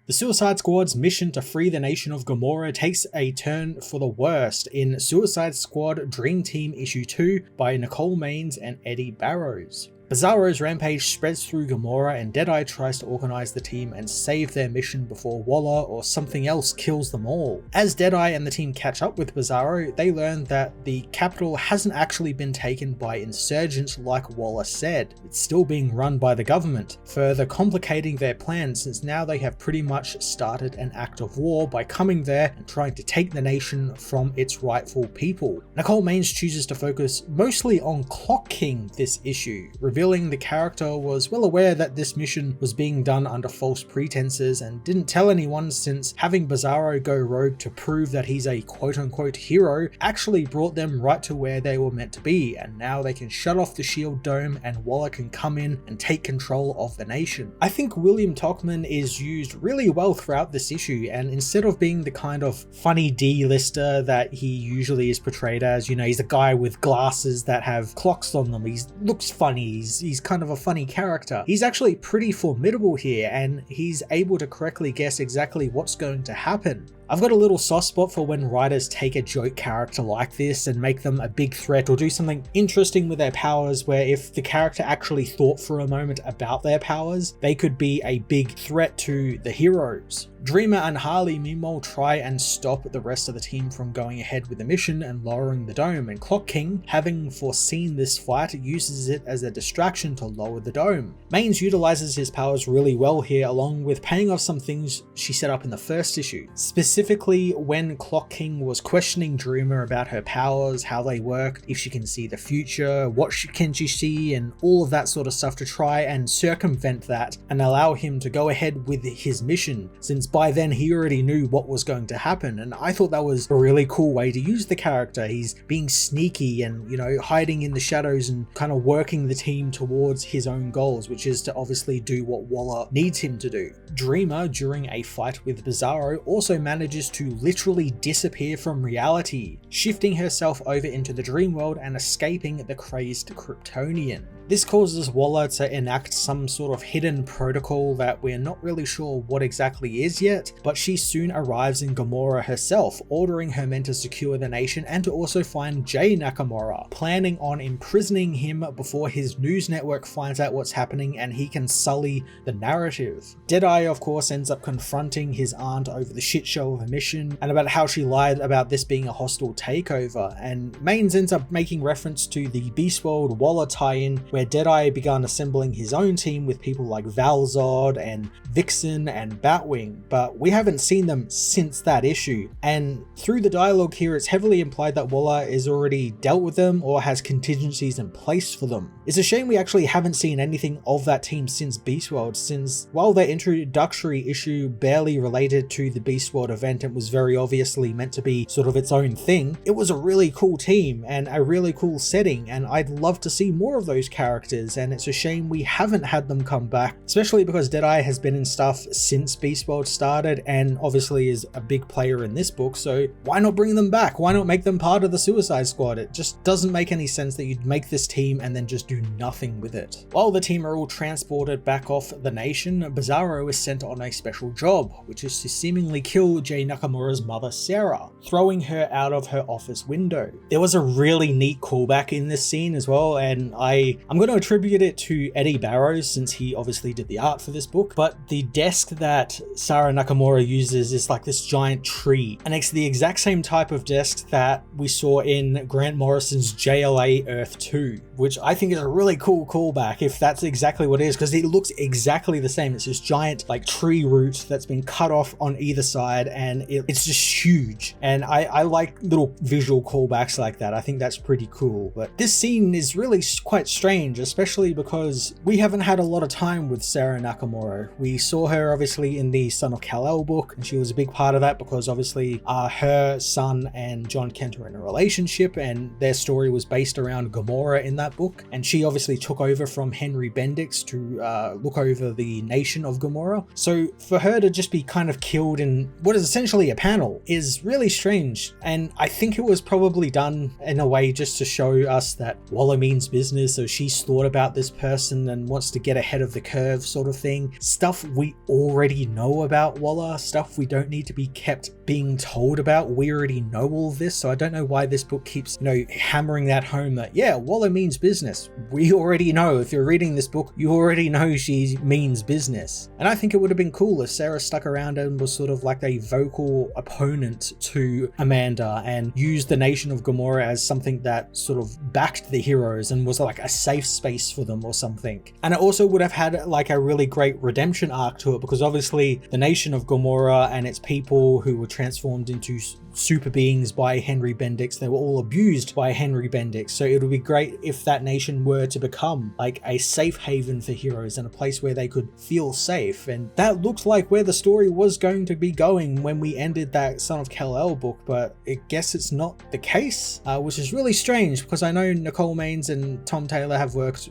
The Suicide Squad's mission to free the nation of Gamorra takes a turn for the worst in Suicide Squad Dream Team Issue 2 by Nicole Maines and Eddie Barrows. Bizarro's rampage spreads through Gamorra and Deadeye tries to organize the team and save their mission before Waller or something else kills them all. As Deadeye and the team catch up with Bizarro, they learn that the capital hasn't actually been taken by insurgents like Waller said. It's still being run by the government, further complicating their plans since now they have pretty much started an act of war by coming there and trying to take the nation from its rightful people. Nicole Maines chooses to focus mostly on Clock King this issue, revealing the character was well aware that this mission was being done under false pretenses and didn't tell anyone, since having Bizarro go rogue to prove that he's a quote-unquote hero actually brought them right to where they were meant to be, and now they can shut off the shield dome and Waller can come in and take control of the nation. I think William Tolkman is used really well throughout this issue, and instead of being the kind of funny D-lister that he usually is portrayed as, you know, he's a guy with glasses that have clocks on them, he looks funny, he's kind of a funny character. He's actually pretty formidable here, and he's able to correctly guess exactly what's going to happen. I've got a little soft spot for when writers take a joke character like this and make them a big threat or do something interesting with their powers, where if the character actually thought for a moment about their powers, they could be a big threat to the heroes. Dreamer and Harley meanwhile try and stop the rest of the team from going ahead with the mission and lowering the dome, and Clock King, having foreseen this fight, uses it as a distraction to lower the dome. Maines utilizes his powers really well here, along with paying off some things she set up in the first issue. Specifically when Clock King was questioning Dreamer about her powers, how they work, if she can see the future, what can she see, and all of that sort of stuff, to try and circumvent that and allow him to go ahead with his mission, since by then he already knew what was going to happen. And I thought that was a really cool way to use the character. He's being sneaky and, you know, hiding in the shadows and kind of working the team towards his own goals, which is to obviously do what Waller needs him to do. Dreamer, during a fight with Bizarro, also manages to literally disappear from reality, shifting herself over into the dream world and escaping the crazed Kryptonian. This causes Waller to enact some sort of hidden protocol that we're not really sure what exactly is yet, but she soon arrives in Gamorra herself, ordering her men to secure the nation and to also find Jay Nakamura, planning on imprisoning him before his news network finds out what's happening and he can sully the narrative. Deadeye of course ends up confronting his aunt over the shit show of a mission and about how she lied about this being a hostile takeover, and Maines ends up making reference to the Beast World Waller tie-in, where Deadeye began assembling his own team with people like Valzod and Vixen and Batwing, but we haven't seen them since that issue. And through the dialogue here, it's heavily implied that Waller is already dealt with them or has contingencies in place for them. It's a shame we actually haven't seen anything of that team since Beast World, since while their introductory issue barely related to the Beast World event and was very obviously meant to be sort of its own thing, it was a really cool team and a really cool setting, and I'd love to see more of those characters, and it's a shame we haven't had them come back, especially because Deadeye has been in stuff since Beast World started and obviously is a big player in this book, so why not bring them back? Why not make them part of the Suicide Squad? It just doesn't make any sense that you'd make this team and then just do nothing with it. While the team are all transported back off the nation, Bizarro is sent on a special job, which is to seemingly kill Jay Nakamura's mother Sarah, throwing her out of her office window. There was a really neat callback in this scene as well, and I'm going to attribute it to Eddie Barrows since he obviously did the art for this book, but the desk that Sarah Nakamura uses is like this giant tree, and it's the exact same type of desk that we saw in Grant Morrison's JLA Earth 2, which I think is a really cool callback if that's exactly what it is, because it looks exactly the same. It's this giant like tree root that's been cut off on either side, and it's just huge, and I like little visual callbacks like that. I think that's pretty cool. But this scene is really quite strange, especially because we haven't had a lot of time with Sarah Nakamura. We saw her obviously in the Son of Kal-El book, and she was a big part of that because obviously her son and John Kent are in a relationship and their story was based around Gamorra in that that book, and she obviously took over from Henry Bendix to look over the nation of Gamorra. So for her to just be kind of killed in what is essentially a panel is really strange, and I think it was probably done in a way just to show us that Waller means business, so she's thought about this person and wants to get ahead of the curve sort of thing. Stuff we already know about Waller, stuff we don't need to be kept being told about. We already know all this, so I don't know why this book keeps, hammering that home that, yeah, Waller means business. We already know. If you're reading this book, you already know she means business. And I think it would have been cool if Sarah stuck around and was sort of like a vocal opponent to Amanda and used the nation of Gamorra as something that sort of backed the heroes and was like a safe space for them or something. And it also would have had like a really great redemption arc to it, because obviously the nation of Gamorra and its people who were transformed into super beings by Henry Bendix, they were all abused by Henry Bendix. So it would be great if that nation were to become like a safe haven for heroes and a place where they could feel safe. And that looked like where the story was going to be going when we ended that Son of Kal-El book, but I guess it's not the case, which is really strange, because I know Nicole Maines and Tom Taylor have worked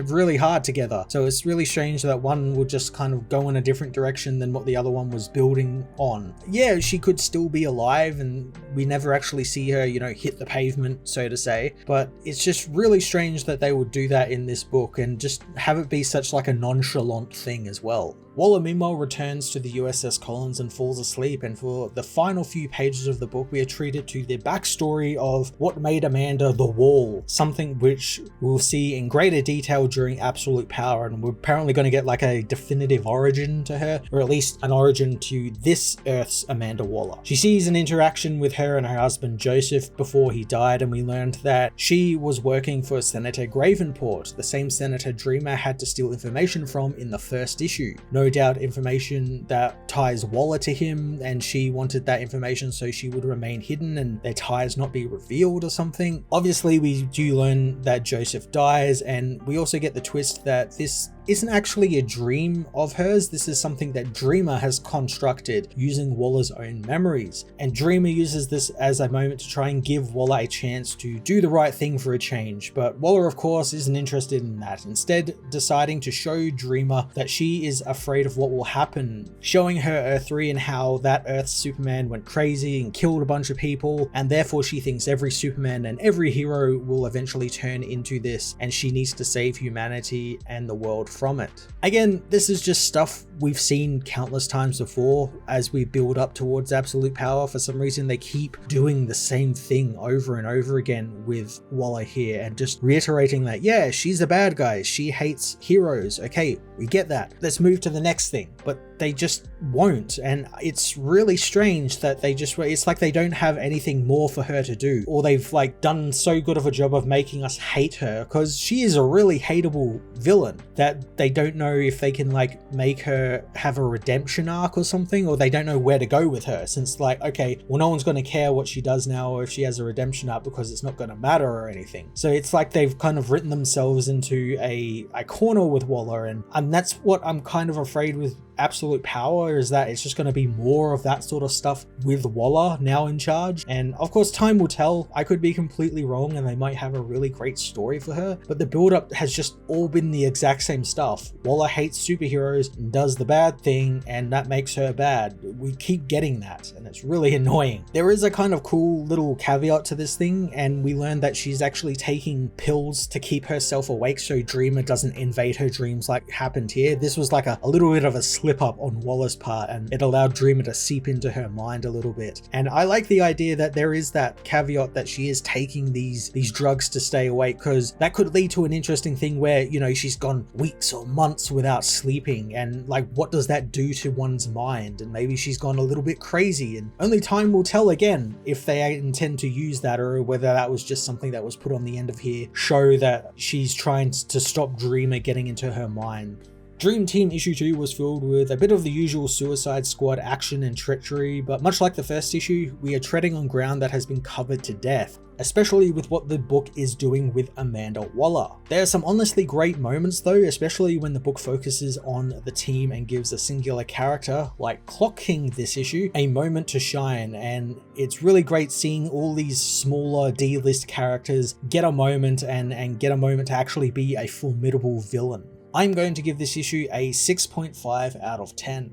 really hard together. So it's really strange that one would just kind of go in a different direction than what the other one was building on. Yeah, she could still be alive and we never actually see her, hit the pavement, so to say, but it's just really strange that they would do that in this book and just have it be such like a nonchalant thing as well. Waller meanwhile returns to the USS Collins and falls asleep, and for the final few pages of the book we are treated to the backstory of what made Amanda the Wall, something which we'll see in greater detail during Absolute Power, and we're apparently going to get like a definitive origin to her, or at least an origin to this Earth's Amanda Waller. She sees an interaction with her and her husband Joseph before he died, and we learned that she was working for Senator Gravenport, the same Senator Dreamer had to steal information from in the first issue. No doubt information that ties Waller to him, and she wanted that information so she would remain hidden and their ties not be revealed or something. Obviously we do learn that Joseph dies, and we also get the twist that this isn't actually a dream of hers. This is something that Dreamer has constructed using Waller's own memories, and Dreamer uses this as a moment to try and give Waller a chance to do the right thing for a change, but Waller of course isn't interested in that, instead deciding to show Dreamer that she is afraid of what will happen, showing her Earth 3 and how that Earth's Superman went crazy and killed a bunch of people, and therefore she thinks every Superman and every hero will eventually turn into this, and she needs to save humanity and the world from it. Again, this is just stuff we've seen countless times before as we build up towards Absolute Power. For some reason they keep doing the same thing over and over again with Waller here, and just reiterating that, yeah, she's a bad guy, she hates heroes, okay, we get that, let's move to the next thing. But they just won't, and it's really strange that it's like they don't have anything more for her to do, or they've like done so good of a job of making us hate her, because she is a really hateable villain, that they don't know if they can like make her have a redemption arc or something, or they don't know where to go with her, since like, okay, well, no one's going to care what she does now or if she has a redemption arc because it's not going to matter or anything. So it's like they've kind of written themselves into a corner with Waller, and that's what I'm kind of afraid with Absolute Power, is that it's just going to be more of that sort of stuff with Waller now in charge. And of course time will tell, I could be completely wrong and they might have a really great story for her, but the build up has just all been the exact same stuff. Waller hates superheroes and does the bad thing, and that makes her bad. We keep getting that, and it's really annoying. There is a kind of cool little caveat to this thing, and we learned that she's actually taking pills to keep herself awake so Dreamer doesn't invade her dreams like happened here. This was like a little bit of a slip up on Waller's part, and it allowed Dreamer to seep into her mind a little bit. And I like the idea that there is that caveat that she is taking these drugs to stay awake, because that could lead to an interesting thing where, she's gone weeks or months without sleeping, and like, what does that do to one's mind? And maybe she's gone a little bit crazy, and only time will tell again if they intend to use that, or whether that was just something that was put on the end of here, show that she's trying to stop Dreamer getting into her mind. Dream Team issue 2 was filled with a bit of the usual Suicide Squad action and treachery, but much like the first issue, we are treading on ground that has been covered to death, especially with what the book is doing with Amanda Waller. There are some honestly great moments though, especially when the book focuses on the team and gives a singular character, like Clock King this issue, a moment to shine, and it's really great seeing all these smaller D-list characters get a moment and get a moment to actually be a formidable villain. I'm going to give this issue a 6.5 out of 10.